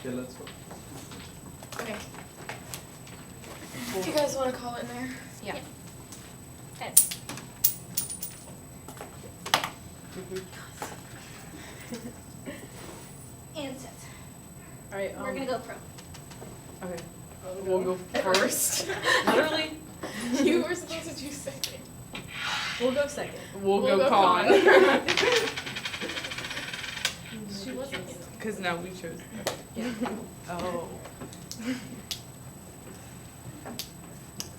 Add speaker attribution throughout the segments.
Speaker 1: Okay, let's go.
Speaker 2: Okay. Do you guys want to call it in there?
Speaker 3: Yeah.
Speaker 2: Heads. And set.
Speaker 3: All right.
Speaker 2: We're gonna go pro.
Speaker 3: Okay. We'll go first. Literally.
Speaker 2: You were supposed to choose second.
Speaker 3: We'll go second.
Speaker 2: We'll go
Speaker 3: con.
Speaker 2: She wasn't.
Speaker 3: Because now we chose. Yeah. Oh.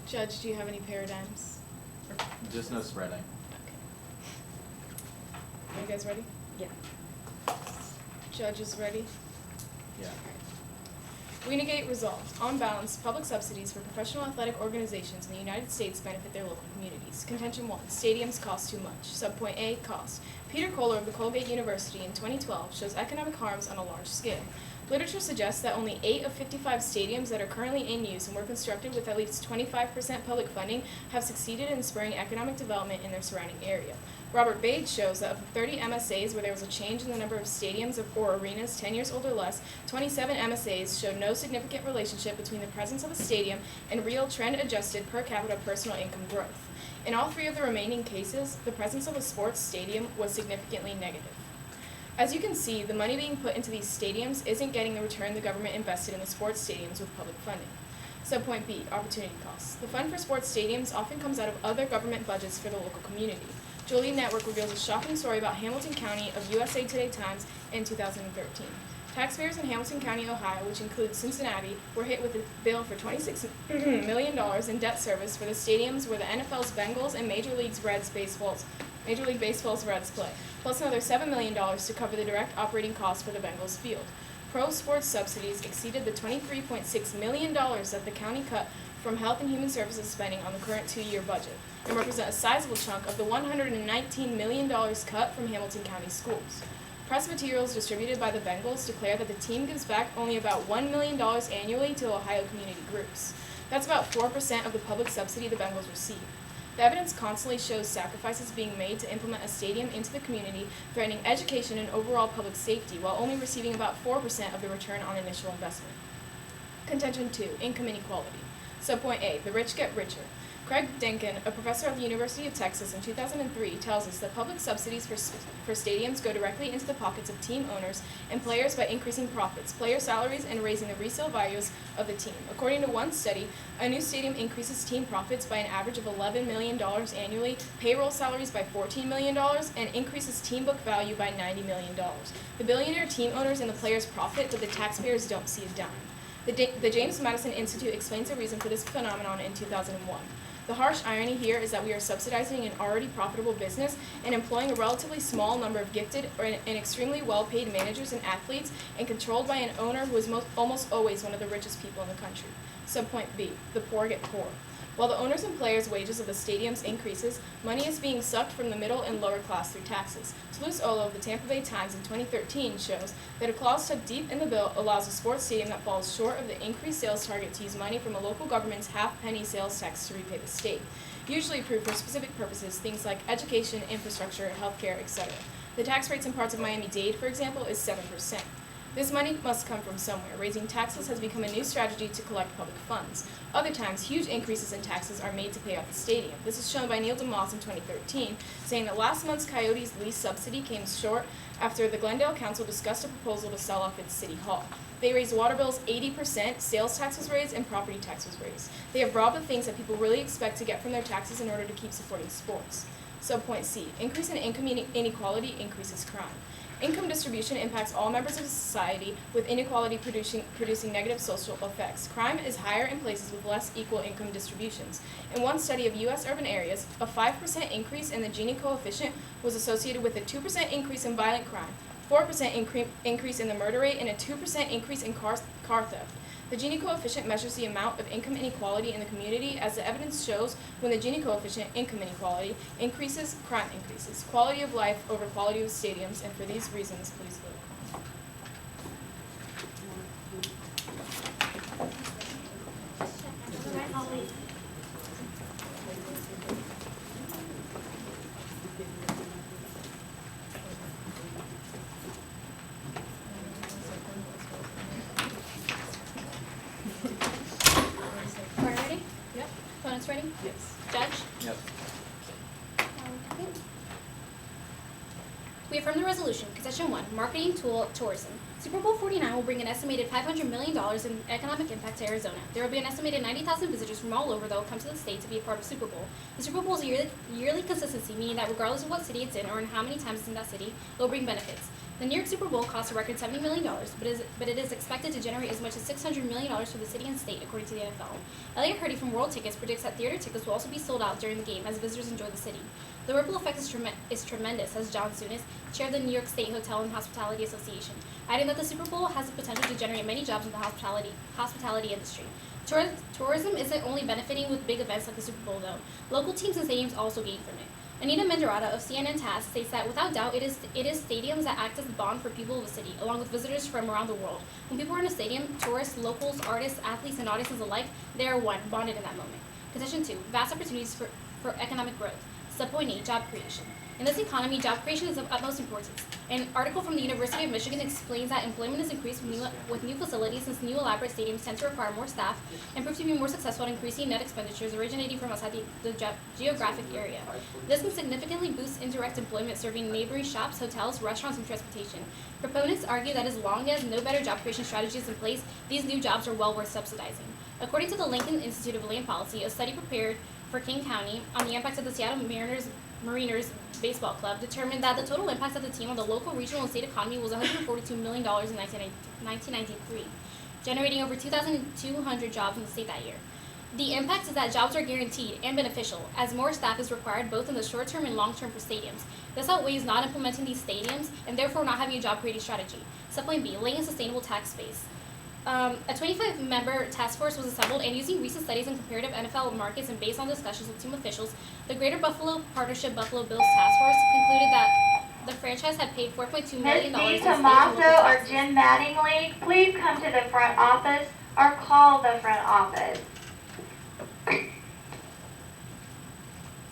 Speaker 2: Judge, do you have any paradigms?
Speaker 1: Just no spreading.
Speaker 2: Okay. Are you guys ready?
Speaker 3: Yeah.
Speaker 2: Judge is ready.
Speaker 1: Yeah.
Speaker 2: We negate resolved. On balance, public subsidies for professional athletic organizations in the United States benefit their local communities. Contention 1. Stadiums cost too much. Subpoint A. Cost. Peter Kohler of the Colgate University in 2012 shows economic harms on a large scale. Literature suggests that only 8 of 55 stadiums that are currently in use and were constructed with at least 25% public funding have succeeded in spurring economic development in their surrounding area. Robert Bade shows that of the 30 MSAs where there was a change in the number of stadiums or arenas 10 years old or less, 27 MSAs showed no significant relationship between the presence of a stadium and real trend-adjusted per capita personal income growth. In all 3 of the remaining cases, the presence of a sports stadium was significantly negative. As you can see, the money being put into these stadiums isn't getting the return the government invested in the sports stadiums with public funding. Subpoint B, opportunity costs. The fund for sports stadiums often comes out of other government budgets for the local community. Julian Network reveals a shocking story about Hamilton County of USA Today Times in 2013. Taxpayers in Hamilton County, Ohio, which includes Cincinnati, were hit with a bill for $26 million in debt service for the stadiums where the NFL's Bengals and Major League Baseball's Reds play, plus another $7 million to cover the direct operating costs for the Bengals field. Pro sports subsidies exceeded the $23.6 million that the county cut from Health and Human Services spending on the current 2-year budget, and represent a sizable chunk of the $119 million cut from Hamilton County schools. Press materials distributed by the Bengals declare that the team gives back only about $1 million annually to Ohio community groups. That's about 4% of the public subsidy the Bengals receive. The evidence constantly shows sacrifices being made to implement a stadium into the community, threatening education and overall public safety, while only receiving about 4% of the return on initial investment. Contention 2, income inequality. Subpoint A, the rich get richer. Craig Denkin, a professor at the University of Texas in 2003, tells us that public subsidies for stadiums go directly into the pockets of team owners and players by increasing profits, player salaries, and raising the resale values of the team. According to one study, a new stadium increases team profits by an average of $11 million annually, payroll salaries by $14 million, and increases team book value by $90 million. The billionaire team owners and the players profit, but the taxpayers don't see a dime. The James Madison Institute explains the reason for this phenomenon in 2001. The harsh irony here is that we are subsidizing an already profitable business and employing a relatively small number of gifted and extremely well-paid managers and athletes, and controlled by an owner who is almost always one of the richest people in the country. Subpoint B, the poor get poor. While the owners and players' wages of the stadiums increases, money is being sucked from the middle and lower class through taxes. Toulouse Olo of the Tampa Bay Times in 2013 shows that a clause tucked deep in the bill allows a sports stadium that falls short of the increased sales target to use money from a local government's half-penny sales tax to repay the state, usually approved for specific purposes, things like education, infrastructure, healthcare, etc. The tax rates in parts of Miami-Dade, for example, is 7%. This money must come from somewhere. Raising taxes has become a new strategy to collect public funds. Other times, huge increases in taxes are made to pay off the stadium. This is shown by Neil DeMoss in 2013, saying that last month's Coyotes lease subsidy came short after the Glendale Council discussed a proposal to sell off its city hall. They raised water bills 80%, sales tax was raised, and property tax was raised. They have robbed the things that people really expect to get from their taxes in order to keep supporting sports. Subpoint C, increase in income inequality increases crime. Income distribution impacts all members of society, with inequality producing negative social effects. Crime is higher in places with less equal income distributions. In one study of U.S. urban areas, a 5% increase in the Gini coefficient was associated with a 2% increase in violent crime, 4% increase in the murder rate, and a 2% increase in car theft. The Gini coefficient measures the amount of income inequality in the community. As the evidence shows, when the Gini coefficient, income inequality, increases, crime increases. Quality of life over quality of stadiums, and for these reasons, please vote. Ms. Redding?
Speaker 3: Yes.
Speaker 2: Judge?
Speaker 1: Yep.
Speaker 2: Okay. We affirm the resolution, Concession 1, Marketing Tool Tourism. Super Bowl 49 will bring an estimated $500 million in economic impact to Arizona. There will be an estimated 90,000 visitors from all over that will come to the state to be a part of Super Bowl. The Super Bowl is a yearly consistency, meaning that regardless of what city it's in or in how many times it's in that city, it will bring benefits. The New York Super Bowl costs a record $70 million, but it is expected to generate as much as $600 million for the city and state, according to the NFL. Elliot Hurdy from World Tickets predicts that theater tickets will also be sold out during the game as visitors enjoy the city. The ripple effect is tremendous, says John Sunis, chair of the New York State Hotel and Hospitality Association, adding that the Super Bowl has the potential to generate many jobs in the hospitality industry. Tourism isn't only benefiting with big events like the Super Bowl, though. Local teams and stadiums also gain from it. Anita Menderata of CNN TASS states that without doubt it is stadiums that act as the bond for people of the city, along with visitors from around the world. When people are in a stadium, tourists, locals, artists, athletes, and audiences alike, they are one, bonded in that moment. Concession 2, vast opportunities for economic growth. Subpoint 8, job creation. In this economy, job creation is of utmost importance. An article from the University of Michigan explains that employment has increased with new facilities since new elaborate stadiums tend to require more staff and prove to be more successful at increasing net expenditures originating from outside the geographic area. This can significantly boost indirect employment serving neighboring shops, hotels, restaurants, and transportation. Proponents argue that as long as no better job creation strategy is in place, these new jobs are well worth subsidizing. According to the Lincoln Institute of Land Policy, a study prepared for King County on the impact of the Seattle Mariners Baseball Club determined that the total impact of the team on the local, regional, and state economy was $142 million in 1993, generating over 2,200 jobs in the state that year. The impact is that jobs are guaranteed and beneficial, as more staff is required both in the short term and long term for stadiums. This outweighs not implementing these stadiums and therefore not having a job creating strategy. Subpoint B, laying a sustainable tax base. A 25-member task force was assembled, and using recent studies in comparative NFL markets and based on discussions with team officials, the Greater Buffalo Partnership Buffalo Bills Task Force concluded that the franchise had paid $4.2 million
Speaker 4: Ms.
Speaker 2: in
Speaker 4: D.
Speaker 2: state and
Speaker 4: Tomaso
Speaker 2: local
Speaker 4: or
Speaker 2: taxes.
Speaker 4: Jim Mattingly, please come to the front office or call the front office.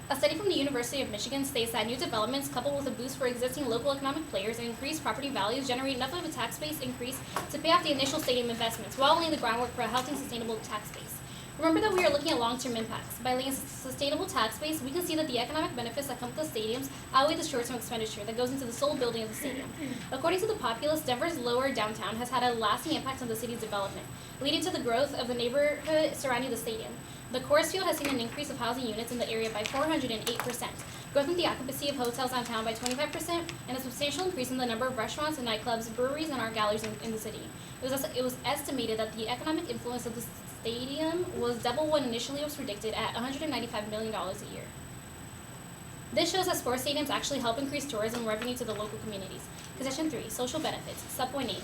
Speaker 2: A study from the University of Michigan states that new developments, coupled with a boost for existing local economic players and increased property values, generate enough of a tax base increase to pay off the initial stadium investments, while laying the groundwork for a healthy and sustainable tax base. Remember that we are looking at long-term impacts. By laying a sustainable tax base, we can see that the economic benefits that come with the stadiums outweigh the short-term expenditure that goes into the sole building of the stadium. According to the populace, Denver's lower downtown has had a lasting impact on the city's development, leading to the growth of the neighborhood surrounding the stadium. The Coors Field has seen an increase of housing units in the area by 408%, growth in the occupancy of hotels downtown by 25%, and a substantial increase in the number of restaurants and nightclubs, breweries, and art galleries in the city. It was estimated that the economic influence of the stadium was double what initially was predicted at $195 million a year. This shows that sports stadiums actually help increase tourism revenue to the local communities. Concession 3, social benefits. Subpoint 8,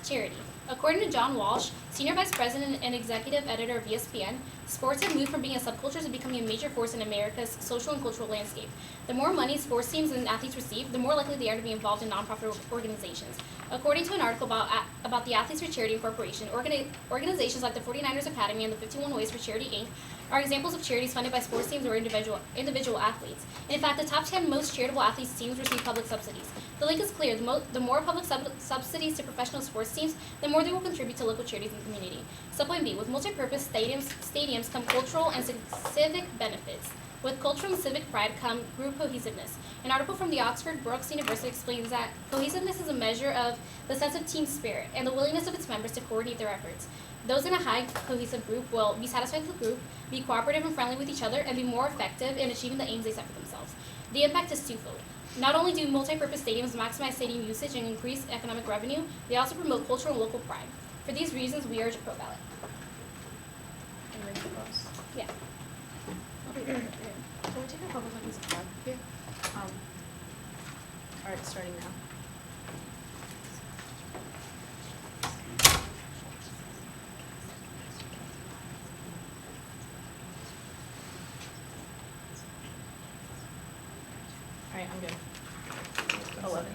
Speaker 2: charity. According to John Walsh, Senior Vice President and Executive Editor of ESPN, sports have moved from being a subculture to becoming a major force in America's social and cultural landscape. The more money sports teams and athletes receive, the more likely they are to be involved in nonprofit organizations. According to an article about the Athletes for Charity Incorporation, organizations like the 49ers Academy and the 51 Ways for Charity, Inc. are examples of charities funded by sports teams or individual athletes. In fact, the top 10 most charitable athletes teams receive public subsidies. The link is clear. The more public subsidies to professional sports teams, the more they will contribute to local charities in the community. Subpoint B, with multi-purpose stadiums come cultural and civic benefits. With cultural and civic pride come group cohesiveness. An article from the Oxford Brookes University explains that cohesiveness is a measure of the sense of team spirit and the willingness of its members to coordinate their efforts. Those in a high cohesive group will be satisfied with the group, be cooperative and friendly with each other, and be more effective in achieving the aims they set for themselves. The impact is twofold. Not only do multi-purpose stadiums maximize stadium usage and increase economic revenue, they also promote cultural and local pride. For these reasons, we urge a pro ballot. Yeah.
Speaker 3: Can we take a couple seconds of time here? All right, starting now. All right, I'm good. 11.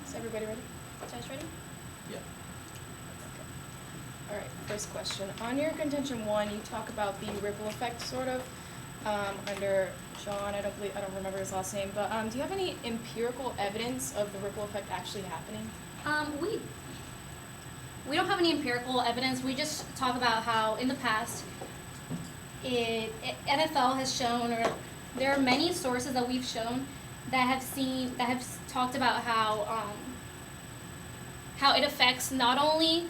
Speaker 2: Is Everybody ready?
Speaker 3: Guys ready?
Speaker 1: Yeah.
Speaker 2: All right, first question. On your contention 1, you talk about the ripple effect, sort of, under John. I don't remember his last name, but do you have any empirical evidence of the ripple effect actually happening?
Speaker 3: We don't have any empirical evidence. We just talk about how in the past, NFL has shown, or there are many sources that we've shown that have talked about how it affects not only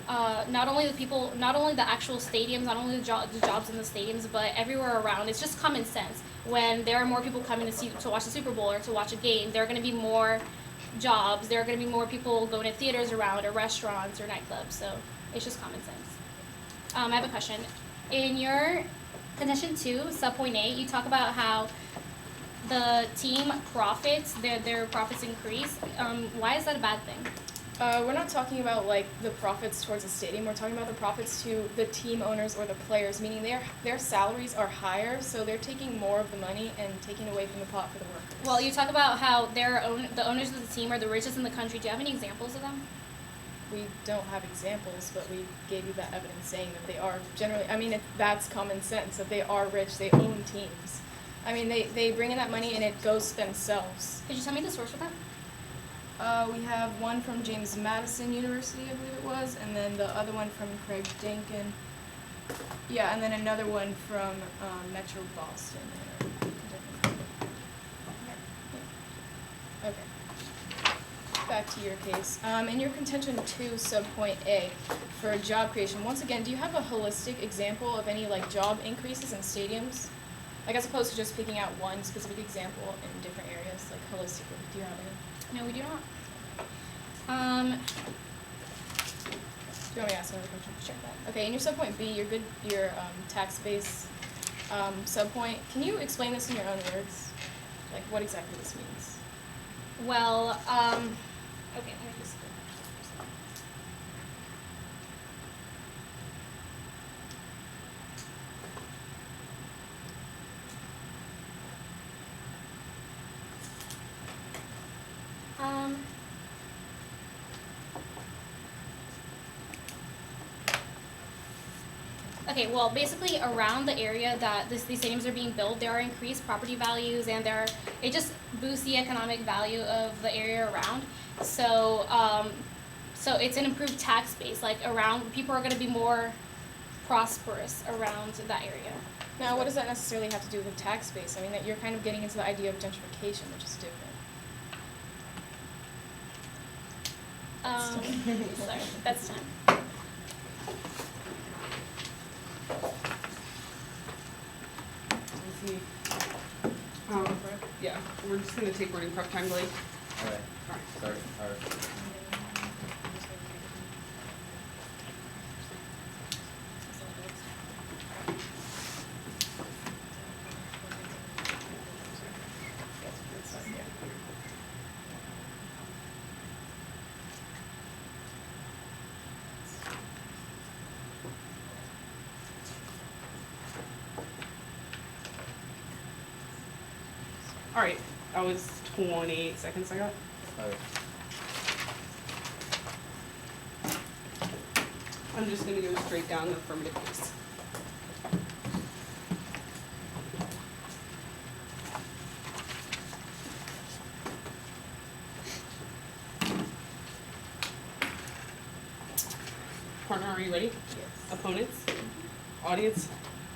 Speaker 3: the people, not only the actual stadiums, not only the jobs in the stadiums, but everywhere around. It's just common sense. When there are more people coming to watch the Super Bowl or to watch a game, there are going to be more jobs. There are going to be more people going to theaters around, or restaurants, or nightclubs. So it's just common sense. I have a question. In your contention 2, sub point 8, you talk about how the team profits, their profits increase. Why is that a bad thing?
Speaker 2: We're not talking about like the profits towards the stadium. We're talking about the profits to the team owners or the players, meaning their salaries are higher, so they're taking more of the money and taking away from the pot for the workers.
Speaker 3: Well, you talk about how the owners of the team are the richest in the country. Do you have any examples of them?
Speaker 2: We don't have examples, but we gave you that evidence saying that they are generally, I mean, that's common sense, that they are rich, they own teams. I mean, they bring in that money and it goes to themselves.
Speaker 3: Could you tell me the source for that?
Speaker 2: We have one from James Madison University, I believe it was, and then the other one from Craig Dinkin. Yeah, and then another one from Metro Boston. Okay. Back to your case. In your contention 2, subpoint A, for job creation, once again, do you have a holistic example of any like job increases in stadiums? Like as opposed to just picking out one specific example in different areas, like holistically, do you have any?
Speaker 3: No, we do not.
Speaker 2: Do you want me to ask another question? Sure. Okay, in your subpoint B, your tax base subpoint, can you explain this in your own words? Like what exactly this means?
Speaker 3: Well, okay, let me just. Okay, well, basically around the area that these stadiums are being built, there are increased property values, and it just boosts the economic value of the area around. So, so it's an improved tax base. Like around, people are going to be more prosperous around that area.
Speaker 2: Now, what does that necessarily have to do with tax base? I mean, that you're kind of getting into the idea of gentrification, which is different.
Speaker 3: Sorry, that's time.
Speaker 5: Yeah, we're just gonna take wording prep time, Blake.
Speaker 1: Alright,
Speaker 5: Alright.
Speaker 1: start.
Speaker 5: Alright, that was 28 seconds I got.
Speaker 1: Alright.
Speaker 5: I'm just gonna go straight down the affirmative case. Partner, are you ready?
Speaker 2: Yes.
Speaker 5: Opponents? Audience?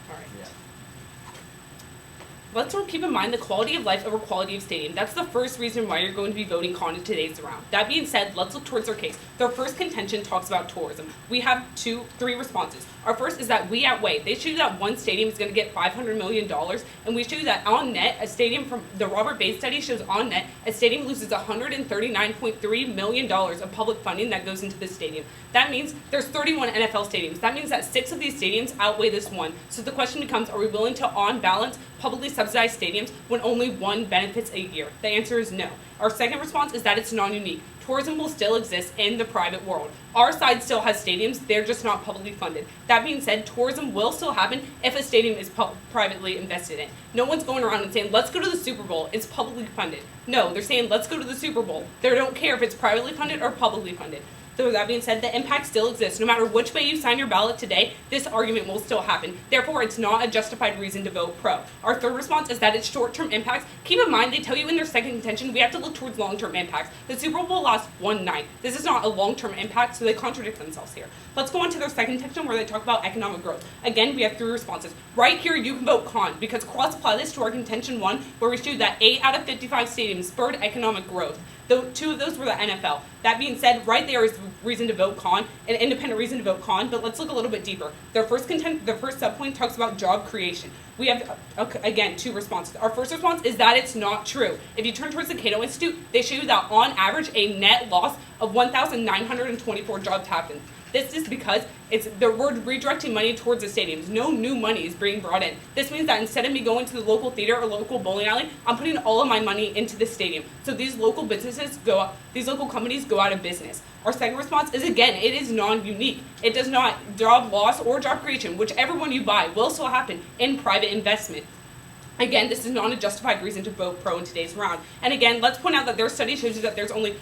Speaker 5: Alright.
Speaker 1: Yeah.
Speaker 5: Let's keep in mind the quality of life over quality of stadium. That's the first reason why you're going to be voting con in today's round. That being said, let's look towards our case. Their first contention talks about tourism. We have three responses. Our first is that we outweigh. They show you that one stadium is going to get $500 million, and we show you that on net, a stadium from the Robert Bates study shows on net, a stadium loses $139.3 million of public funding that goes into this stadium. That means there's 31 NFL stadiums. That means that 6 of these stadiums outweigh this one. So the question becomes, are we willing to, on balance, publicly subsidized stadiums when only one benefits a year? The answer is no. Our second response is that it's non-unique. Tourism will still exist in the private world. Our side still has stadiums, they're just not publicly funded. That being said, tourism will still happen if a stadium is privately invested in. No one's going around and saying, let's go to the Super Bowl, it's publicly funded. No, they're saying, let's go to the Super Bowl. They don't care if it's privately funded or publicly funded. So that being said, the impact still exists. No matter which way you sign your ballot today, this argument will still happen. Therefore, it's not a justified reason to vote pro. Our third response is that it's short-term impacts. Keep in mind, they tell you in their second contention, we have to look towards long-term impacts. The Super Bowl lasts one night. This is not a long-term impact, so they contradict themselves here. Let's go on to their second contention where they talk about economic growth. Again, we have three responses. Right here, you can vote con, because cross-apply this to our contention 1, where we showed that 8 out of 55 stadiums spurred economic growth. Though 2 of those were the NFL. That being said, right there is reason to vote con, an independent reason to vote con, but let's look a little bit deeper. Their first subpoint talks about job creation. We have, again, 2 responses. Our first response is that it's not true. If you turn towards the Cato Institute, they show you that on average, a net loss of 1,924 jobs happens. This is because we're redirecting money towards the stadiums. No new money is being brought in. This means that instead of me going to the local theater or local bowling alley, I'm putting all of my money into the stadium. So these local these local companies go out of business. Our second response is, again, it is non-unique. It does not job loss or job creation, whichever one you buy will still happen in private investment. Again, this is not a justified reason to vote pro in today's round. And again, let's point out that their study shows you that there's only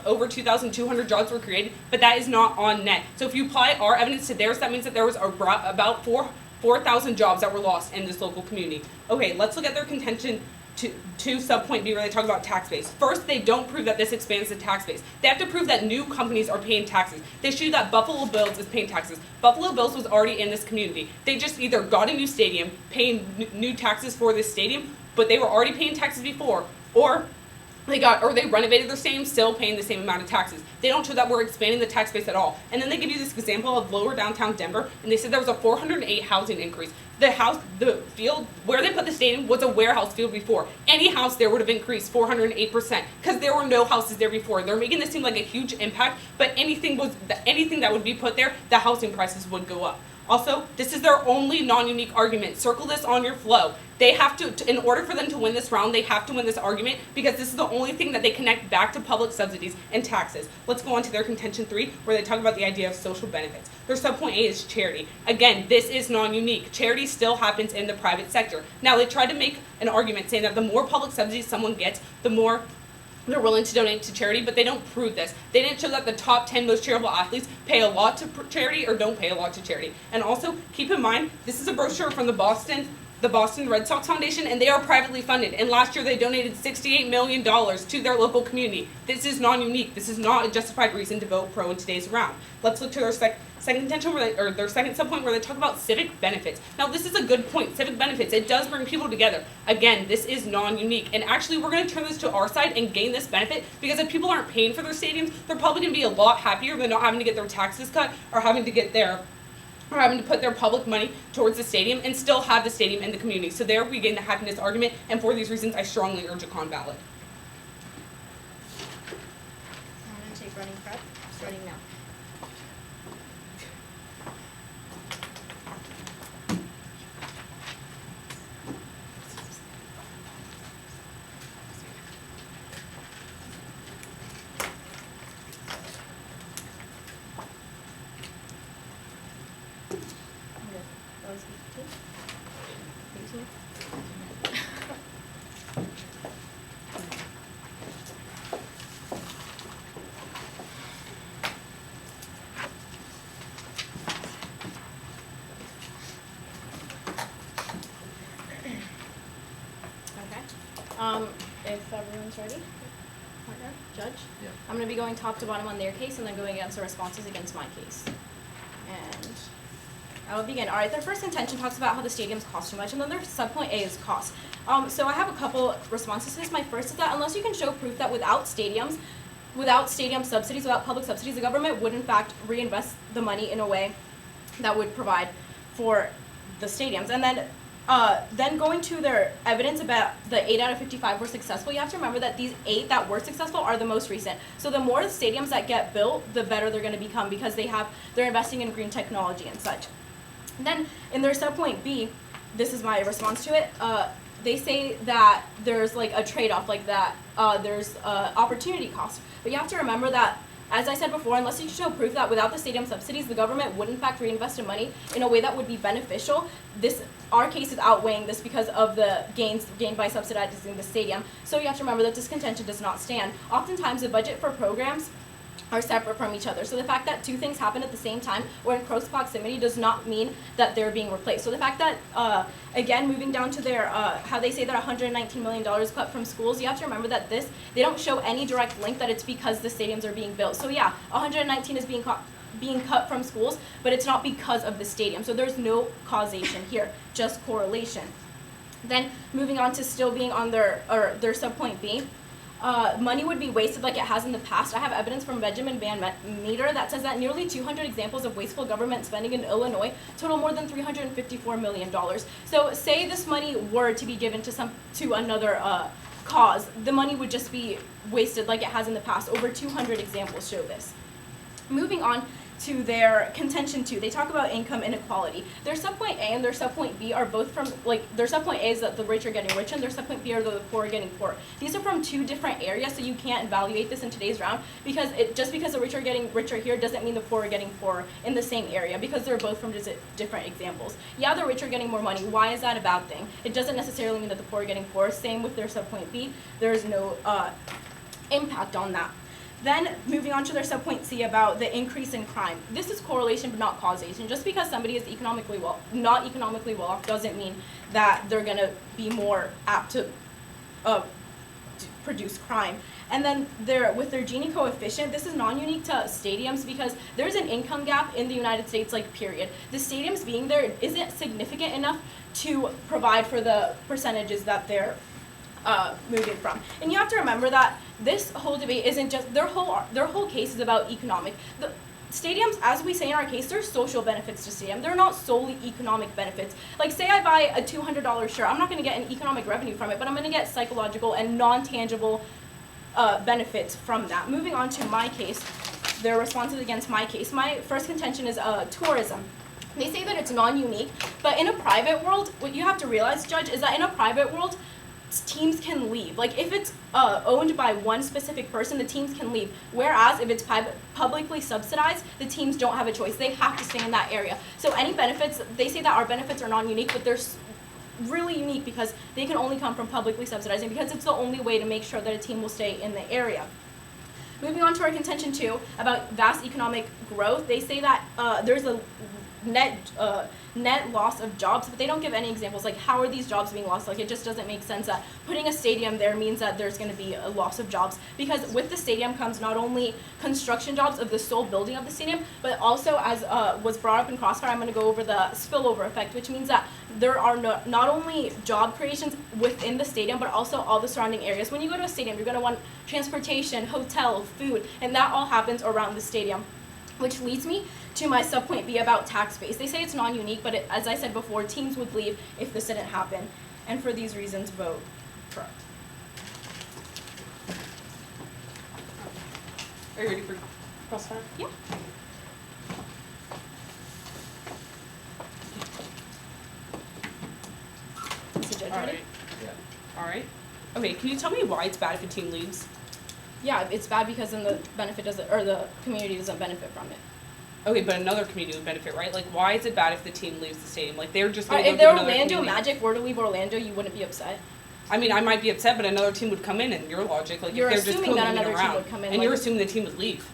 Speaker 5: over 2,200 jobs were created, but that is not on net. So if you apply our evidence to theirs, that means that there was about 4,000 jobs that were lost in this local community. Okay, let's look at their contention to subpoint B where they talk about tax base. First, they don't prove that this expands the tax base. They have to prove that new companies are paying taxes. They show you that Buffalo Bills is paying taxes. Buffalo Bills was already in this community. They just either got a new stadium, paying new taxes for this stadium, but they were already paying taxes before, or they renovated their stadium, still paying the same amount of taxes. They don't show that we're expanding the tax base at all. And then they give you this example of lower downtown Denver, and they said there was a 408 housing increase. The field where they put the stadium was a warehouse field before. Any house there would have increased 408% because there were no houses there before. They're making this seem like a huge impact, but anything that would be put there, the housing prices would go up. Also, this is their only non-unique argument. Circle this on your flow. They have to, in order for them to win this round, they have to win this argument because this is the only thing that they connect back to public subsidies and taxes. Let's go on to their contention 3, where they talk about the idea of social benefits. Their subpoint A is charity. Again, this is non-unique. Charity still happens in the private sector. Now, they tried to make an argument saying that the more public subsidies someone gets, the more they're willing to donate to charity, but they don't prove this. They didn't show that the top 10 most charitable athletes pay a lot to charity or don't pay a lot to charity. And also, keep in mind, this is a brochure from the Boston Red Sox Foundation, and they are privately funded. And last year, they donated $68 million to their local community. This is non-unique. This is not a justified reason to vote pro in today's round. Let's look to their second contention, their second subpoint, where they talk about civic benefits. Now, this is a good point. Civic benefits, it does bring people together. Again, this is non-unique. And actually, we're going to turn this to our side and gain this benefit because if people aren't paying for their stadiums, they're probably going to be a lot happier than not having to get their taxes cut or having to put their public money towards the stadium and still have the stadium in the community. So there we gain the happiness argument, and for these reasons, I strongly urge a con ballot.
Speaker 2: I'm going to take running prep, starting now. That was 18. Okay. If everyone's ready, partner, judge,
Speaker 1: Yeah.
Speaker 2: I'm going to be going top to bottom on their case and then going against the responses against my case. And I will begin. All right, their first contention talks about how the stadiums cost too much, and then their subpoint A is cost. So I have a couple responses to this. My first is that unless you can show proof that without stadium subsidies, without public subsidies, the government would in fact reinvest the money in a way that would provide for the stadiums. And then going to their evidence about the 8 out of 55 were successful, you have to remember that these 8 that were successful are the most recent. So the more stadiums that get built, the better they're going to become because they're investing in green technology and such. Then in their subpoint B, this is my response to it. They say that there's like a trade-off, like that there's opportunity cost. But you have to remember that, as I said before, unless you show proof that without the stadium subsidies, the government would in fact reinvest in money in a way that would be beneficial, our case is outweighing this because of the gains gained by subsidizing the stadium. So you have to remember that this contention does not stand. Oftentimes the budget for programs are separate from each other. So the fact that two things happen at the same time or in close proximity does not mean that they're being replaced. So the fact that, again, moving down to their, how they say that $119 million cut from schools, you have to remember that they don't show any direct link that it's because the stadiums are being built. So yeah, 119 is being cut from schools, but it's not because of the stadium. So there's no causation here, just correlation. Then moving on to still being on their subpoint B, money would be wasted like it has in the past. I have evidence from Benjamin Van Meter that says that nearly 200 examples of wasteful government spending in Illinois total more than $354 million. So say this money were to be given to another cause, the money would just be wasted like it has in the past. Over 200 examples show this. Moving on to their contention 2, they talk about income inequality. Their subpoint A and their subpoint B are both from, their subpoint A is that the rich are getting richer and their subpoint B are the poor are getting poorer. These are from 2 different areas, so you can't evaluate this in today's round because just because the rich are getting richer here doesn't mean the poor are getting poorer in the same area because they're both from different examples. Yeah, the rich are getting more money. Why is that a bad thing? It doesn't necessarily mean that the poor are getting poorer. Same with their subpoint B. There is no impact on that. Then moving on to their subpoint C about the increase in crime. This is correlation but not causation. Just because somebody is not economically well off doesn't mean that they're going to be more apt to produce crime. And then with their Gini coefficient, this is non-unique to stadiums because there's an income gap in the United States, period. The stadiums being there isn't significant enough to provide for the percentages that they're moving from. And you have to remember that this whole debate isn't just, their whole case is about economic. The stadiums, as we say in our case, there's social benefits to stadium. They're not solely economic benefits. Like say I buy a $200 shirt, I'm not going to get an economic revenue from it, but I'm going to get psychological and non-tangible benefits from that. Moving on to my case, their responses against my case. My first contention is tourism. They say that it's non-unique, but in a private world, what you have to realize, Judge, is that in a private world, teams can leave. If it's owned by one specific person, the teams can leave. Whereas if it's publicly subsidized, the teams don't have a choice. They have to stay in that area. So any benefits, they say that our benefits are non-unique, but they're really unique because they can only come from publicly subsidizing because it's the only way to make sure that a team will stay in the area. Moving on to our contention 2 about vast economic growth, they say that there's a net loss of jobs, but they don't give any examples. How are these jobs being lost? It just doesn't make sense that putting a stadium there means that there's going to be a loss of jobs, because with the stadium comes not only construction jobs of the sole building of the stadium, but also, as was brought up in Crossfire, I'm going to go over the spillover effect, which means that there are not only job creations within the stadium, but also all the surrounding areas. When you go to a stadium, you're going to want transportation, hotel, food, and that all happens around the stadium. Which leads me to my subpoint B about tax base. They say it's non-unique, but as I said before, teams would leave if this didn't happen. And for these reasons, vote correct.
Speaker 5: Are you ready for crossfire?
Speaker 2: Yeah. Is the judge
Speaker 5: All
Speaker 2: ready?
Speaker 5: right.
Speaker 1: Yeah.
Speaker 5: All right. Okay, can you tell me why it's bad if a team leaves?
Speaker 2: Yeah, it's bad because then the the community doesn't benefit from it.
Speaker 5: Okay, but another community would benefit, right? Why is it bad if the team leaves the stadium? They're just going
Speaker 2: If
Speaker 5: to
Speaker 2: the
Speaker 5: go to another
Speaker 2: Orlando
Speaker 5: community.
Speaker 2: Magic were to leave Orlando, you wouldn't be upset.
Speaker 5: I mean, I might be upset, but another team would come in, and your logic,
Speaker 2: You're
Speaker 5: if they're just
Speaker 2: assuming that
Speaker 5: co-leaving
Speaker 2: another team
Speaker 5: around,
Speaker 2: would come in,
Speaker 5: and you're assuming the team would leave.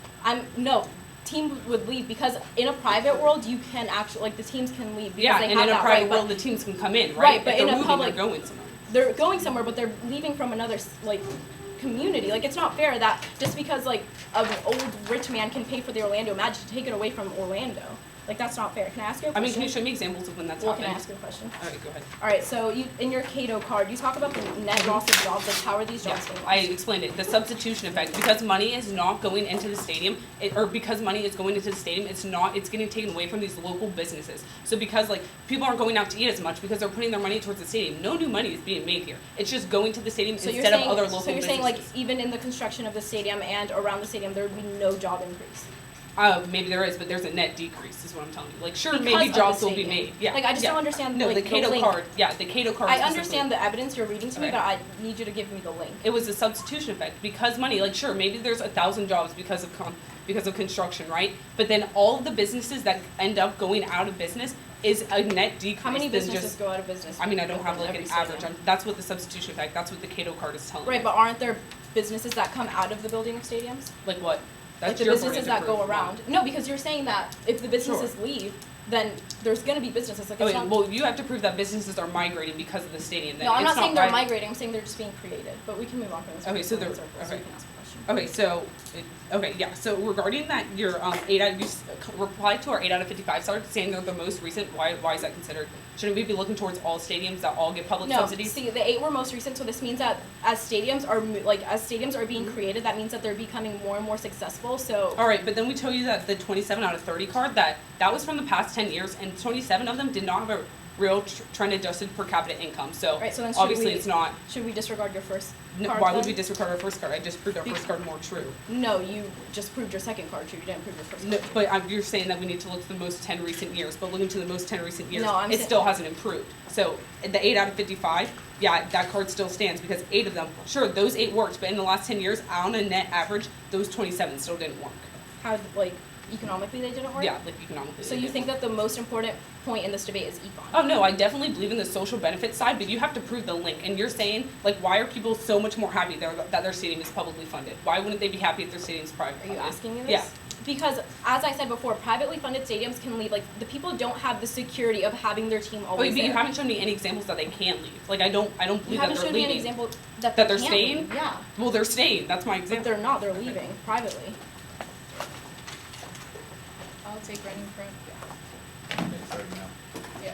Speaker 2: No, team would leave because in a private world you can actually the teams can leave because
Speaker 5: Yeah,
Speaker 2: they
Speaker 5: and
Speaker 2: have
Speaker 5: in a
Speaker 2: that
Speaker 5: private
Speaker 2: right,
Speaker 5: world,
Speaker 2: but
Speaker 5: the teams can come in, right?
Speaker 2: Right, but
Speaker 5: if they're
Speaker 2: in a
Speaker 5: moving,
Speaker 2: public-
Speaker 5: they're going somewhere.
Speaker 2: they're going somewhere, but they're leaving from another community. It's not fair that just because an old rich man can pay for the Orlando Magic to take it away from Orlando. That's not fair. Can I ask you a question?
Speaker 5: Can you show me examples of when that's
Speaker 2: Well,
Speaker 5: happened?
Speaker 2: can I ask you a question?
Speaker 5: All right, go ahead.
Speaker 2: All right, so in your Cato card, you talk about the net loss of jobs. How are these jobs being lost?
Speaker 5: I explained it. The substitution effect, because money is not going into the stadium, because money is going into the stadium, it's getting taken away from these local businesses. So because people aren't going out to eat as much because they're putting their money towards the stadium. No new money is being made here. It's just going to the stadium instead of other local businesses.
Speaker 2: So you're saying even in the construction of the stadium and around the stadium, there would be no job increase?
Speaker 5: Maybe there is, but there's a net decrease, is what I'm telling you. Like, sure,
Speaker 2: Because
Speaker 5: maybe
Speaker 2: of
Speaker 5: jobs
Speaker 2: the
Speaker 5: will be
Speaker 2: stadium.
Speaker 5: made. Yeah.
Speaker 2: Like, I just
Speaker 5: yeah.
Speaker 2: don't understand,
Speaker 5: No,
Speaker 2: like,
Speaker 5: the
Speaker 2: the
Speaker 5: Cato
Speaker 2: link.
Speaker 5: card. Yeah, the Cato card.
Speaker 2: I
Speaker 5: specifically.
Speaker 2: understand the evidence you're reading to me,
Speaker 5: Okay.
Speaker 2: but I need you to give me the link.
Speaker 5: It was a substitution effect because money. Like, sure, maybe there's 1,000 jobs because of construction, right? But then all of the businesses that end up going out of business is a net decrease.
Speaker 2: How many
Speaker 5: than
Speaker 2: businesses
Speaker 5: just,
Speaker 2: go out of business?
Speaker 5: I mean, I don't have like
Speaker 2: every
Speaker 5: an
Speaker 2: stadium?
Speaker 5: average. That's what the substitution effect. That's what the Cato card is telling
Speaker 2: Right,
Speaker 5: me.
Speaker 2: but aren't there businesses that come out of the building of stadiums?
Speaker 5: Like what?
Speaker 2: Like the
Speaker 5: your
Speaker 2: businesses
Speaker 5: burden
Speaker 2: that
Speaker 5: to
Speaker 2: go
Speaker 5: prove.
Speaker 2: around. No, because you're saying that if the businesses leave, then there's gonna be businesses. Like it's
Speaker 5: Okay,
Speaker 2: not.
Speaker 5: well, you have to prove that businesses are migrating because of the stadium. That
Speaker 2: No, I'm
Speaker 5: it's
Speaker 2: not saying they're
Speaker 5: right.
Speaker 2: migrating. I'm saying they're just being created. But we can move on from this.
Speaker 5: Okay, so
Speaker 2: We're
Speaker 5: they're-
Speaker 2: in circles,
Speaker 5: okay.
Speaker 2: you can ask a question.
Speaker 5: Okay, so, so regarding that, your 8 out, you replied to our 8 out of 55 star saying they're the most recent. Why is that considered? Shouldn't we be looking towards all stadiums that all get public
Speaker 2: No,
Speaker 5: subsidies?
Speaker 2: see, the 8 were most recent, so this means that as stadiums are being created, that means that they're becoming more and more successful. So
Speaker 5: All right, but then we told you that the 27 out of 30 card that was from the past 10 years, and 27 of them did not have a real trend adjusted per capita income. So,
Speaker 2: Right, so then should
Speaker 5: obviously
Speaker 2: we-
Speaker 5: it's not.
Speaker 2: should we disregard your first
Speaker 5: No,
Speaker 2: card?
Speaker 5: why would
Speaker 2: then?
Speaker 5: we disregard our first card? I just proved our
Speaker 2: Be-
Speaker 5: first card more true.
Speaker 2: No, you just proved your second card true. You didn't prove your first
Speaker 5: No,
Speaker 2: card true.
Speaker 5: but you're saying that we need to look to the most 10 recent years, but looking to the most 10 recent years,
Speaker 2: No, I'm
Speaker 5: it
Speaker 2: saying-
Speaker 5: still hasn't improved. So the 8 out of 55, yeah, that card still stands because 8 of them, sure, those 8 worked, but in the last 10 years, on a net average, those 27 still didn't work.
Speaker 2: How, like, economically they didn't work?
Speaker 5: Yeah, like economically.
Speaker 2: So
Speaker 5: they
Speaker 2: you
Speaker 5: didn't
Speaker 2: think that the most important point in this debate is econ?
Speaker 5: Oh no, I definitely believe in the social benefit side, but you have to prove the link. And you're saying, like, why are people so much more happy that their stadium is publicly funded? Why wouldn't they be happy if their stadium's private
Speaker 2: Are you
Speaker 5: funded?
Speaker 2: asking me this?
Speaker 5: Yeah.
Speaker 2: Because, as I said before, privately funded stadiums can leave. Like, the people don't have the security of having their team always
Speaker 5: Wait, but you
Speaker 2: there.
Speaker 5: haven't shown me any examples that they can leave. Like, I don't
Speaker 2: You
Speaker 5: believe that
Speaker 2: haven't
Speaker 5: they're
Speaker 2: shown me
Speaker 5: leaving.
Speaker 2: an example that
Speaker 5: That
Speaker 2: they
Speaker 5: they're
Speaker 2: can't
Speaker 5: staying?
Speaker 2: leave. Yeah,
Speaker 5: Well, they're staying. That's my
Speaker 2: but
Speaker 5: example.
Speaker 2: they're not. They're leaving privately. I'll take running front.
Speaker 1: Okay, sorry, no.
Speaker 2: Yeah.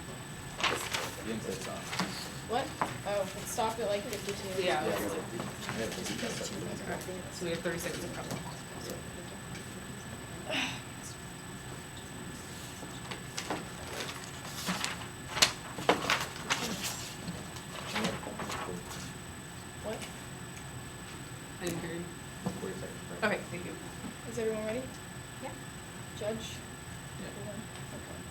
Speaker 1: You didn't say it's on.
Speaker 2: What? Oh, it stopped at like 52.
Speaker 5: Yeah.
Speaker 1: I have to read that stuff.
Speaker 5: So we have 30 seconds of cover.
Speaker 2: What?
Speaker 5: I didn't hear you.
Speaker 1: 40 seconds. Right?
Speaker 5: Okay, thank you.
Speaker 2: Is everyone ready?
Speaker 3: Yeah.
Speaker 2: Judge?
Speaker 1: Yeah.
Speaker 2: Everyone? Okay.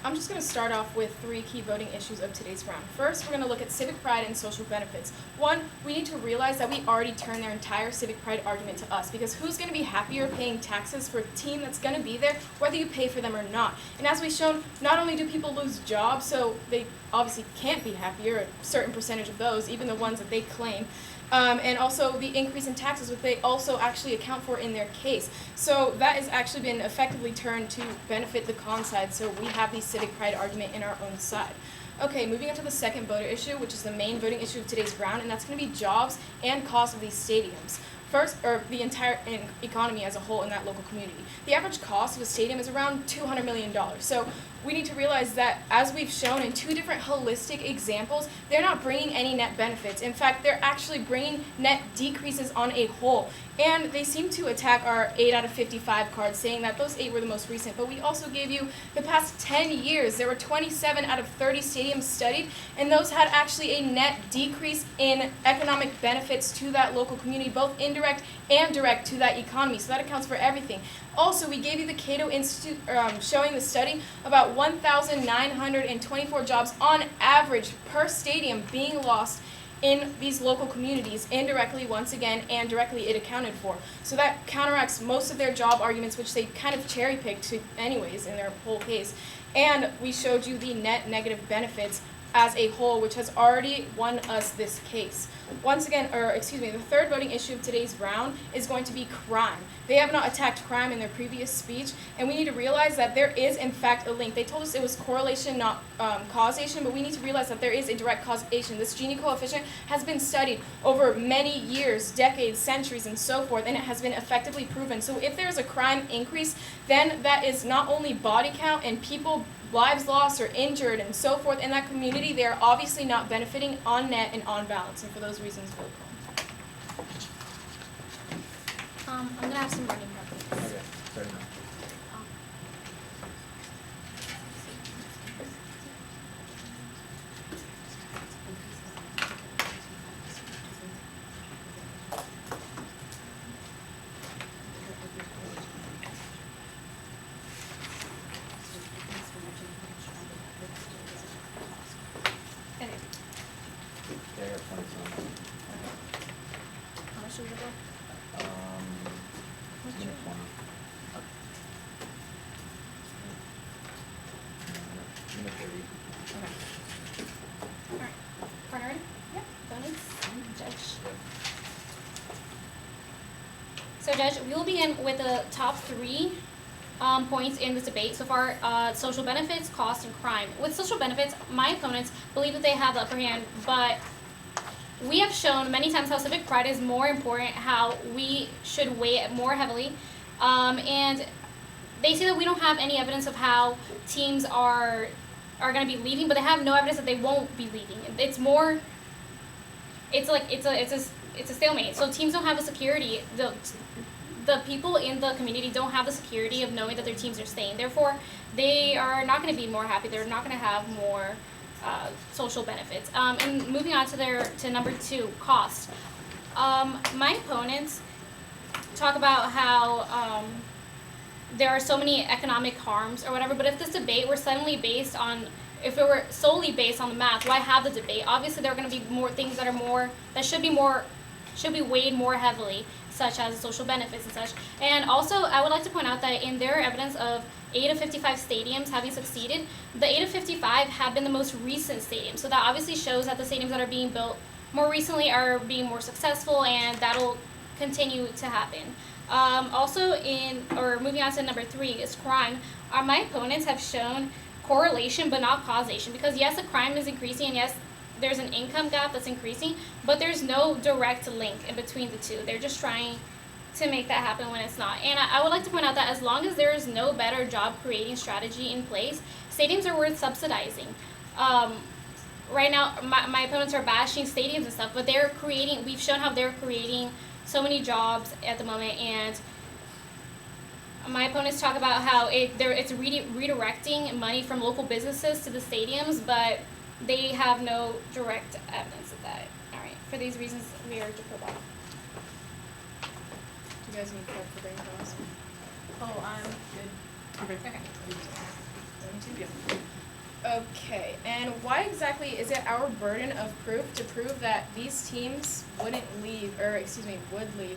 Speaker 2: I'm just going to start off with 3 key voting issues of today's round. First, we're going to look at civic pride and social benefits. One, we need to realize that we already turned their entire civic pride argument to us, because who's going to be happier paying taxes for a team that's going to be there, whether you pay for them or not? And as we've shown, not only do people lose jobs, so they obviously can't be happier, a certain percentage of those, even the ones that they claim, and also the increase in taxes, which they also actually account for in their case. So that has actually been effectively turned to benefit the con side, so we have the civic pride argument in our own side. Okay, moving on to the second voter issue, which is the main voting issue of today's round, and that's going to be jobs and cost of these stadiums. First, or the entire economy as a whole in that local community. The average cost of a stadium is around $200 million. So we need to realize that, as we've shown in 2 different holistic examples, they're not bringing any net benefits. In fact, they're actually bringing net decreases on a whole. And they seem to attack our 8 out of 55 cards, saying that those 8 were the most recent. But we also gave you the past 10 years. There were 27 out of 30 stadiums studied, and those had actually a net decrease in economic benefits to that local community, both indirect and direct to that economy. So that accounts for everything. Also, we gave you the Cato Institute showing the study about 1,924 jobs on average per stadium being lost in these local communities, indirectly once again, and directly it accounted for. So that counteracts most of their job arguments, which they kind of cherry picked to anyways in their whole case. And we showed you the net negative benefits as a whole, which has already won us this case. Once again, the third voting issue of today's round is going to be crime. They have not attacked crime in their previous speech, and we need to realize that there is in fact a link. They told us it was correlation, not causation, but we need to realize that there is a direct causation. This Gini coefficient has been studied over many years, decades, centuries, and so forth, and it has been effectively proven. So if there is a crime increase, then that is not only body count and people lives lost or injured and so forth in that community, they are obviously not benefiting on net and on balance, and for those reasons, vote no.
Speaker 3: I'm gonna have some running references.
Speaker 1: Okay, starting now.
Speaker 3: Okay.
Speaker 1: Okay, I got 27.
Speaker 2: How much does it go?
Speaker 1: Minute 20. Minute 30.
Speaker 3: Alright. Partner ready?
Speaker 2: Yep.
Speaker 3: Donuts? Judge.
Speaker 1: Yep.
Speaker 3: So, Judge, we will begin with the top three points in this debate so far: social benefits, cost, and crime. With social benefits, my opponents believe that they have the upper hand, but we have shown many times how civic pride is more important, how we should weigh it more heavily, and they say that we don't have any evidence of how teams are going to be leaving, but they have no evidence that they won't be leaving. It's more, it's a stalemate. So teams don't have the security. The people in the community don't have the security of knowing that their teams are staying. Therefore, they are not going to be more happy. They're not going to have more social benefits. And moving on to number 2, cost. My opponents talk about how there are so many economic harms or whatever, but if this debate were if it were solely based on the math, why have the debate? Obviously, there are going to be more things that should be weighed more heavily, such as social benefits and such. And also, I would like to point out that in their evidence of 8 of 55 stadiums having succeeded, the 8 of 55 have been the most recent stadiums. So that obviously shows that the stadiums that are being built more recently are being more successful, and that'll continue to happen. Moving on to number 3 is crime. My opponents have shown correlation but not causation, because yes, the crime is increasing, and yes, there's an income gap that's increasing, but there's no direct link in between the two. They're just trying to make that happen when it's not. And I would like to point out that as long as there is no better job creating strategy in place, stadiums are worth subsidizing. Right now, my opponents are bashing stadiums and stuff, but we've shown how they're creating so many jobs at the moment, and my opponents talk about how it's redirecting money from local businesses to the stadiums, but they have no direct evidence of that. All right, for these reasons, we urge approval.
Speaker 2: Do you guys need prep for brain calls?
Speaker 6: Oh, I'm good.
Speaker 3: Okay.
Speaker 2: Okay, and why exactly is it our burden of proof to prove that these teams would leave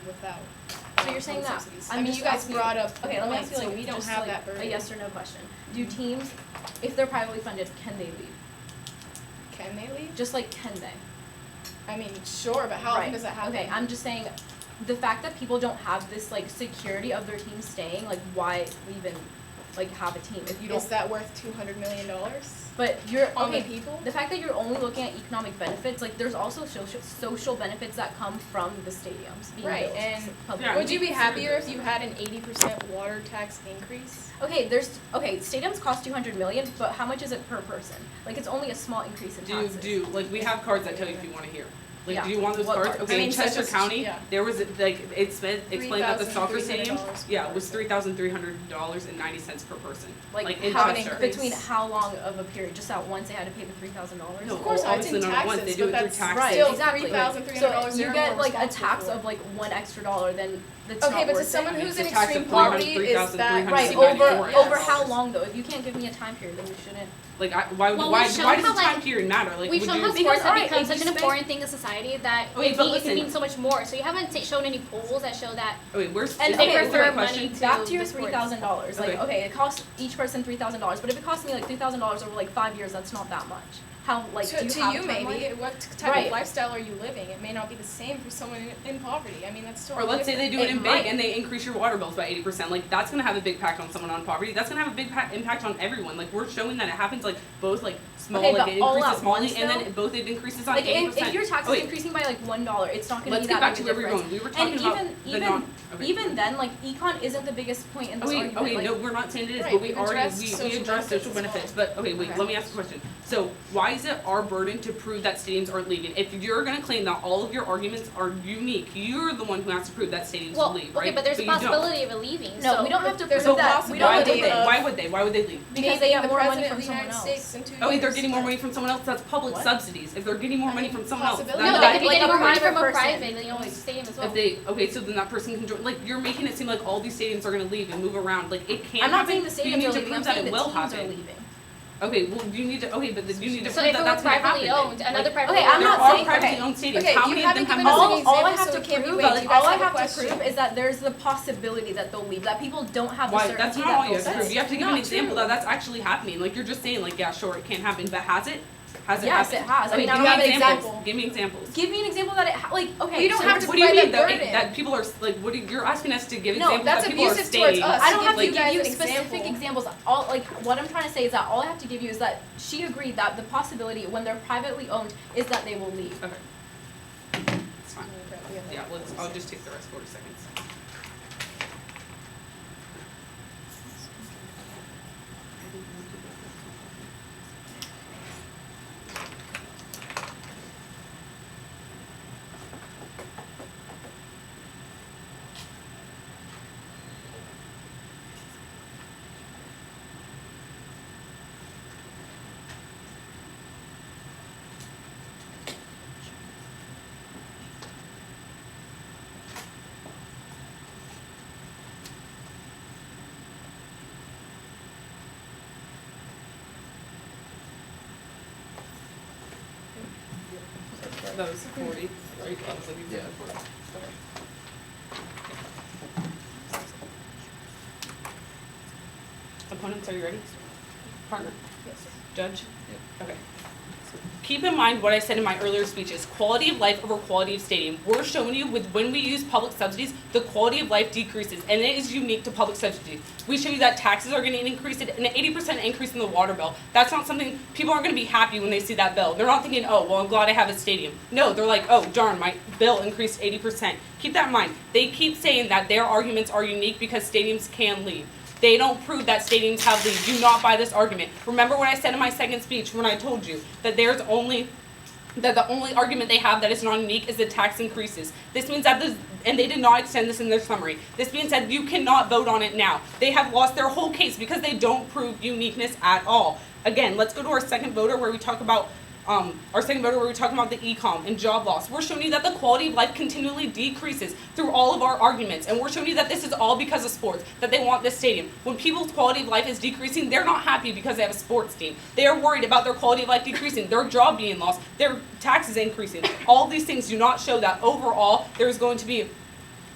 Speaker 2: without?
Speaker 6: So you're saying that?
Speaker 2: subsidies?
Speaker 6: I'm
Speaker 2: I mean,
Speaker 6: just
Speaker 2: you guys
Speaker 6: asking
Speaker 2: brought up.
Speaker 6: Okay, let me
Speaker 2: points,
Speaker 6: ask you
Speaker 2: so
Speaker 6: like
Speaker 2: we don't
Speaker 6: just
Speaker 2: have
Speaker 6: like
Speaker 2: that burden.
Speaker 6: a yes or no question. Do teams, if they're privately funded, can they leave?
Speaker 2: Can they leave?
Speaker 6: Just like can they?
Speaker 2: I mean, sure, but how often
Speaker 6: Right.
Speaker 2: does that happen?
Speaker 6: Okay, I'm just saying, the fact that people don't have this like security of their team staying, like why even like have a team if you don't?
Speaker 2: Is that worth $200 million?
Speaker 6: But you're
Speaker 2: on the
Speaker 6: okay.
Speaker 2: people?
Speaker 6: The fact that you're only looking at economic benefits, like there's also social benefits that come from the stadiums being
Speaker 2: Right,
Speaker 6: built.
Speaker 2: and
Speaker 6: Public.
Speaker 5: Yeah,
Speaker 2: would you be
Speaker 5: we
Speaker 2: happier
Speaker 5: consider
Speaker 2: if you had an 80% water tax increase?
Speaker 6: Okay, stadiums cost $200 million, but how much is it per person? Like it's only a small increase in taxes.
Speaker 5: Like we have cards that tell you if you want to hear. Like,
Speaker 6: Yeah.
Speaker 5: do you want those
Speaker 6: What
Speaker 5: cards?
Speaker 6: cards?
Speaker 5: Okay,
Speaker 2: I mean,
Speaker 5: in
Speaker 2: such
Speaker 5: Chester
Speaker 2: as-
Speaker 5: County,
Speaker 2: yeah.
Speaker 5: there was like explained that the soccer stadium,
Speaker 2: $3,300
Speaker 5: yeah, was $3,300.90 per person.
Speaker 6: Like
Speaker 5: in
Speaker 2: how an
Speaker 5: Chester.
Speaker 2: increase.
Speaker 6: Between how long of a period? Just at once they had to pay the $3,000.
Speaker 5: No,
Speaker 2: Of course, not. It's in
Speaker 5: obviously not at once.
Speaker 2: taxes,
Speaker 5: They do
Speaker 2: but
Speaker 5: it through
Speaker 2: that's
Speaker 5: taxes.
Speaker 6: Right,
Speaker 2: still
Speaker 6: exactly.
Speaker 2: $3,300.
Speaker 6: So you
Speaker 2: they're
Speaker 6: get
Speaker 2: more
Speaker 6: like a
Speaker 2: responsible
Speaker 6: tax
Speaker 2: for.
Speaker 6: of like $1 extra, then that's
Speaker 2: Okay,
Speaker 6: not
Speaker 2: but to
Speaker 6: worth
Speaker 2: someone
Speaker 6: it.
Speaker 2: who's
Speaker 5: It's
Speaker 2: in
Speaker 5: a tax of
Speaker 2: extreme poverty, is that
Speaker 5: $3,300
Speaker 6: Right,
Speaker 5: $300
Speaker 6: over
Speaker 2: yes.
Speaker 6: how long though? If you can't give me a time period, then you shouldn't
Speaker 5: Like, why
Speaker 3: Well,
Speaker 5: why
Speaker 3: we've shown
Speaker 5: why does
Speaker 3: how,
Speaker 5: the time
Speaker 3: like,
Speaker 5: period matter? Like,
Speaker 3: We've
Speaker 5: would
Speaker 3: shown
Speaker 5: you?
Speaker 3: how
Speaker 6: Because,
Speaker 3: sports have
Speaker 6: alright,
Speaker 3: become
Speaker 6: if you
Speaker 3: such an
Speaker 6: spend-
Speaker 3: important thing in society that
Speaker 5: Okay,
Speaker 3: it,
Speaker 5: but
Speaker 3: it can
Speaker 5: listen.
Speaker 3: mean so much more. So you haven't shown any polls that show that.
Speaker 5: Okay, where's
Speaker 6: And
Speaker 5: is
Speaker 3: they
Speaker 6: okay,
Speaker 5: there
Speaker 3: prefer
Speaker 5: a
Speaker 3: money
Speaker 5: question?
Speaker 3: to
Speaker 6: back to your
Speaker 3: the sports.
Speaker 6: $3,000. Like,
Speaker 5: Okay.
Speaker 6: okay, it costs each person $3,000, but if it costs me like $2,000 over like 5 years, that's not that much. How like do
Speaker 2: To
Speaker 6: you have
Speaker 2: you
Speaker 6: a
Speaker 2: maybe,
Speaker 6: timeline?
Speaker 2: what type
Speaker 6: Right.
Speaker 2: of lifestyle are you living? It may not be the same for someone in poverty. I mean, that's
Speaker 5: Or
Speaker 2: totally
Speaker 5: let's say they
Speaker 2: different.
Speaker 5: do it in
Speaker 6: It
Speaker 5: big
Speaker 6: might.
Speaker 5: and they increase your water bills by 80%. Like, that's gonna have a big impact on someone on poverty. That's gonna have a big impact on everyone. Like, we're showing that it happens like both like small,
Speaker 6: Okay,
Speaker 5: like
Speaker 6: but
Speaker 5: it
Speaker 6: all
Speaker 5: increases
Speaker 6: at
Speaker 5: smallly,
Speaker 6: once,
Speaker 5: and then
Speaker 6: though?
Speaker 5: both it increases on
Speaker 6: Like
Speaker 5: 80%.
Speaker 6: if your tax
Speaker 5: Oh,
Speaker 6: is
Speaker 5: wait,
Speaker 6: increasing by like $1, it's not going
Speaker 5: let's
Speaker 6: to be
Speaker 5: get
Speaker 6: that
Speaker 5: back
Speaker 6: big
Speaker 5: to
Speaker 6: of a
Speaker 5: where we were
Speaker 6: difference.
Speaker 5: going. We were talking
Speaker 6: And
Speaker 5: about the non. Okay.
Speaker 6: even then, like econ isn't the biggest point in this
Speaker 5: Okay,
Speaker 6: argument.
Speaker 5: okay,
Speaker 6: like,
Speaker 5: no, we're not saying it is,
Speaker 2: Right,
Speaker 5: but we
Speaker 2: we've
Speaker 5: already
Speaker 2: addressed
Speaker 5: we
Speaker 2: social
Speaker 5: addressed
Speaker 2: benefits
Speaker 5: social
Speaker 2: as well.
Speaker 5: benefits. But okay, wait,
Speaker 6: Okay.
Speaker 5: let me ask a question. So why is it our burden to prove that stadiums aren't leaving? If you're gonna claim that all of your arguments are unique, you're the one who has to prove that stadiums
Speaker 3: Well,
Speaker 5: will leave, right?
Speaker 3: okay, but there's a
Speaker 5: you don't.
Speaker 3: possibility of it leaving.
Speaker 6: no,
Speaker 3: so
Speaker 6: we don't have to
Speaker 2: there's
Speaker 6: prove
Speaker 2: a
Speaker 6: that. We don't
Speaker 5: Why
Speaker 6: have
Speaker 5: would
Speaker 6: to
Speaker 5: they?
Speaker 2: of-
Speaker 5: Why would they? Why would they leave?
Speaker 6: because they get
Speaker 2: the
Speaker 6: more money
Speaker 2: president
Speaker 6: from
Speaker 2: of the
Speaker 6: someone
Speaker 2: United
Speaker 6: else.
Speaker 2: States in 2 years.
Speaker 5: Okay, they're getting more money from someone else. That's public
Speaker 6: What?
Speaker 5: subsidies. If they're getting more money from someone else,
Speaker 2: Possibility.
Speaker 5: then
Speaker 3: No,
Speaker 6: that-
Speaker 3: they could be
Speaker 6: like
Speaker 3: getting
Speaker 6: a
Speaker 3: more money
Speaker 6: private
Speaker 3: from a
Speaker 6: person.
Speaker 3: private, you know, stadium as well.
Speaker 5: if they okay, so then that person can join. Like, you're making it seem like all these stadiums are gonna leave and move around. Like, it can't.
Speaker 6: I'm not
Speaker 5: happen.
Speaker 6: saying the
Speaker 5: So you
Speaker 6: stadiums
Speaker 5: need
Speaker 6: are
Speaker 5: to
Speaker 6: leaving. I'm
Speaker 5: prove that
Speaker 6: saying
Speaker 5: it
Speaker 6: the
Speaker 5: will
Speaker 6: teams are
Speaker 5: happen.
Speaker 6: leaving.
Speaker 5: Okay, well, you need to. Okay, but then you need to
Speaker 3: So
Speaker 5: prove
Speaker 3: if
Speaker 5: that
Speaker 3: it
Speaker 5: that's
Speaker 3: were
Speaker 5: gonna
Speaker 3: privately
Speaker 5: happen.
Speaker 3: owned,
Speaker 5: then.
Speaker 3: another
Speaker 5: Like,
Speaker 3: privately
Speaker 6: Okay, I'm
Speaker 3: owned.
Speaker 5: there
Speaker 6: not
Speaker 5: are
Speaker 6: saying-
Speaker 5: privately
Speaker 6: okay.
Speaker 5: owned stadiums.
Speaker 2: Okay,
Speaker 5: How
Speaker 2: you
Speaker 5: many of
Speaker 2: haven't
Speaker 5: them have
Speaker 2: given us
Speaker 5: money?
Speaker 2: any
Speaker 6: All I
Speaker 2: examples,
Speaker 6: have
Speaker 2: so
Speaker 6: to
Speaker 2: can we
Speaker 6: prove,
Speaker 2: wait?
Speaker 6: like,
Speaker 2: You
Speaker 6: all
Speaker 2: guys
Speaker 6: I
Speaker 2: have a
Speaker 6: have to
Speaker 2: question?
Speaker 6: prove is that there's the possibility that they'll leave. That people don't have the
Speaker 5: Why?
Speaker 6: certainty
Speaker 5: That's not
Speaker 6: that
Speaker 5: all you
Speaker 6: they'll
Speaker 5: have to prove.
Speaker 6: stay.
Speaker 5: You have to give
Speaker 6: Not
Speaker 5: an example
Speaker 6: true.
Speaker 5: that that's actually happening. Like, you're just saying, like, yeah, sure, it can't happen, but has it? Has it
Speaker 6: Yes,
Speaker 5: happened?
Speaker 6: it has. I
Speaker 5: Okay,
Speaker 6: mean,
Speaker 5: give
Speaker 6: now
Speaker 5: me
Speaker 6: we have an
Speaker 5: examples.
Speaker 6: example.
Speaker 5: Give me examples.
Speaker 6: Give me an example that like okay.
Speaker 2: You don't
Speaker 6: so
Speaker 2: have to
Speaker 5: What do you
Speaker 2: spread
Speaker 5: mean
Speaker 2: that
Speaker 5: that,
Speaker 2: burden.
Speaker 5: that people are like? What you're asking us to give
Speaker 6: No,
Speaker 5: examples
Speaker 2: that's
Speaker 5: that people are
Speaker 2: abusive towards
Speaker 5: staying?
Speaker 2: us.
Speaker 6: I don't have
Speaker 2: Give
Speaker 6: to
Speaker 2: you
Speaker 6: give
Speaker 2: guys
Speaker 6: you
Speaker 2: an
Speaker 6: specific
Speaker 2: example.
Speaker 6: examples. All like what I'm trying to say is that all I have to give you is that she agreed that the possibility when they're privately owned is that they will leave.
Speaker 5: Okay, it's fine. Yeah, let's. I'll just take the rest 40 seconds. That was 40, right? That was like
Speaker 1: Yeah.
Speaker 5: exactly 40. Okay. Opponents, are you ready? Partner?
Speaker 2: Yes.
Speaker 5: Judge?
Speaker 1: Yeah.
Speaker 5: Okay. Keep in mind what I said in my earlier speeches, quality of life over quality of stadium. We're showing you with when we use public subsidies, the quality of life decreases, and it is unique to public subsidies. We show you that taxes are getting increased, and an 80% increase in the water bill. That's not something, people aren't gonna be happy when they see that bill. They're not thinking, oh, well, I'm glad I have a stadium. No, they're like, oh, darn, my bill increased 80%. Keep that in mind. They keep saying that their arguments are unique because stadiums can leave. They don't prove that stadiums have leave. Do not buy this argument. Remember what I said in my second speech when I told you that the only argument they have that is not unique is the tax increases. This means that and they did not extend this in their summary. This being said, you cannot vote on it now. They have lost their whole case because they don't prove uniqueness at all. Again, let's go to our second voter where we talk about the e-com and job loss. We're showing you that the quality of life continually decreases through all of our arguments, and we're showing you that this is all because of sports, that they want this stadium. When people's quality of life is decreasing, they're not happy because they have a sports team. They are worried about their quality of life decreasing, their job being lost, their taxes increasing. All these things do not show that overall there is going to be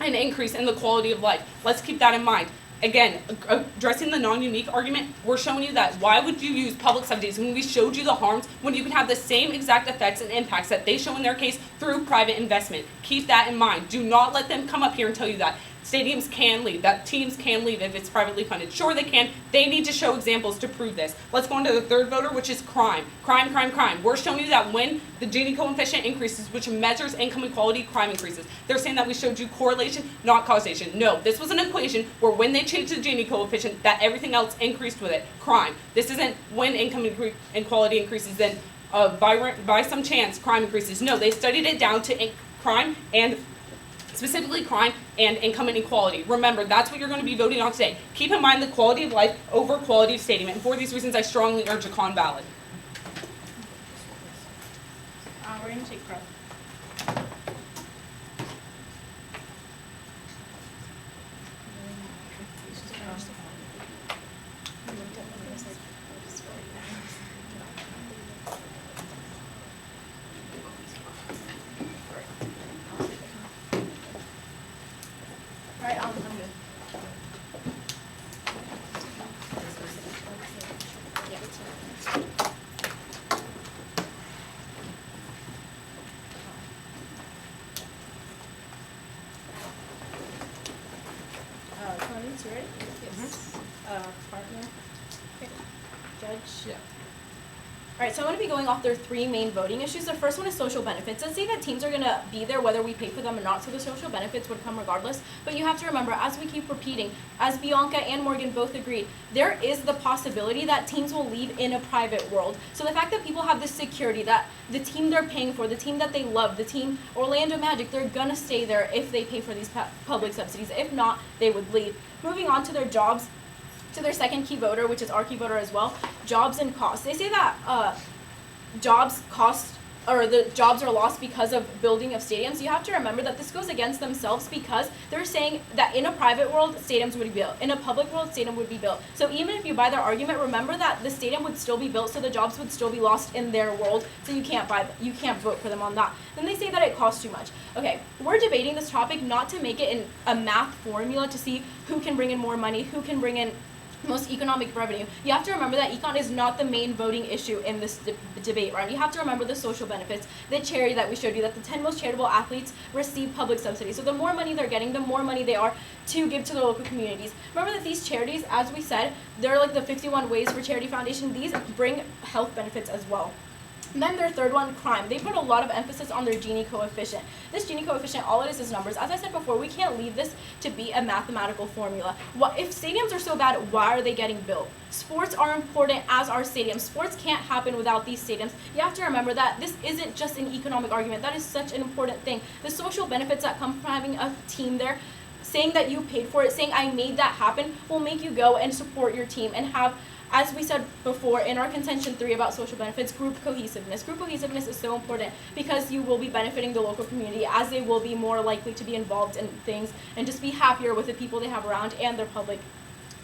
Speaker 5: an increase in the quality of life. Let's keep that in mind. Again, addressing the non-unique argument, we're showing you that why would you use public subsidies when we showed you the harms when you can have the same exact effects and impacts that they show in their case through private investment. Keep that in mind. Do not let them come up here and tell you that stadiums can leave, that teams can leave if it's privately funded. Sure, they can. They need to show examples to prove this. Let's go on to the third voter, which is crime. Crime, crime, crime. We're showing you that when the Gini coefficient increases, which measures income equality, crime increases. They're saying that we showed you correlation, not causation. No, this was an equation where when they changed the Gini coefficient, that everything else increased with it. Crime. This isn't when income inequality increases, then by some chance, crime increases. No, they studied it down to crime and specifically crime and income inequality. Remember, that's what you're going to be voting on today. Keep in mind the quality of life over quality of stadium, and for these reasons, I strongly urge a con ballot.
Speaker 2: We're going to take prep.
Speaker 6: partner.
Speaker 2: Okay. Judge?
Speaker 1: Yeah.
Speaker 6: Alright, so I'm gonna be going off their three main voting issues. The first one is social benefits. Let's say that teams are gonna be there whether we pay for them or not, so the social benefits would come regardless. But you have to remember, as we keep repeating, as Bianca and Morgan both agreed, there is the possibility that teams will leave in a private world. So the fact that people have this security that the team they're paying for, the team that they love, the team Orlando Magic, they're gonna stay there if they pay for these public subsidies. If not, they would leave. Moving on to their jobs, to their second key voter, which is our key voter as well, jobs and costs. They say that jobs cost, or the jobs are lost because of building of stadiums. You have to remember that this goes against themselves because they're saying that in a private world, stadiums would be built. In a public world, stadium would be built. So even if you buy their argument, remember that the stadium would still be built, so the jobs would still be lost in their world. So you can't vote for them on that. Then they say that it costs too much. Okay, we're debating this topic not to make it in a math formula to see who can bring in more money, who can bring in most economic revenue. You have to remember that econ is not the main voting issue in this debate, right? You have to remember the social benefits, the charity that we showed you, that the 10 most charitable athletes receive public subsidies. So the more money they're getting, the more money they are to give to their local communities. Remember that these charities, as we said, they're like the 51 Ways for Charity Foundation. These bring health benefits as well. And then their third one, crime. They put a lot of emphasis on their Gini coefficient. This Gini coefficient, all it is numbers. As I said before, we can't leave this to be a mathematical formula. If stadiums are so bad, why are they getting built? Sports are important as are stadiums. Sports can't happen without these stadiums. You have to remember that this isn't just an economic argument. That is such an important thing. The social benefits that come from having a team there, saying that you paid for it, saying I made that happen, will make you go and support your team and have, as we said before in our contention 3 about social benefits, group cohesiveness. Group cohesiveness is so important because you will be benefiting the local community, as they will be more likely to be involved in things and just be happier with the people they have around and their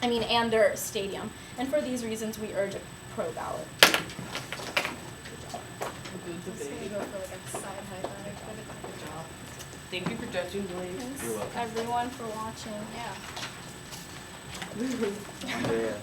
Speaker 6: and their stadium. And for these reasons, we urge a pro ballot.
Speaker 5: Good
Speaker 2: Just gonna
Speaker 5: debate.
Speaker 2: go for like a side highlight.
Speaker 5: Good job. Thank you for judging, Blake.
Speaker 2: Thanks
Speaker 1: You're welcome.
Speaker 2: everyone for watching. Yeah.
Speaker 1: Andrea.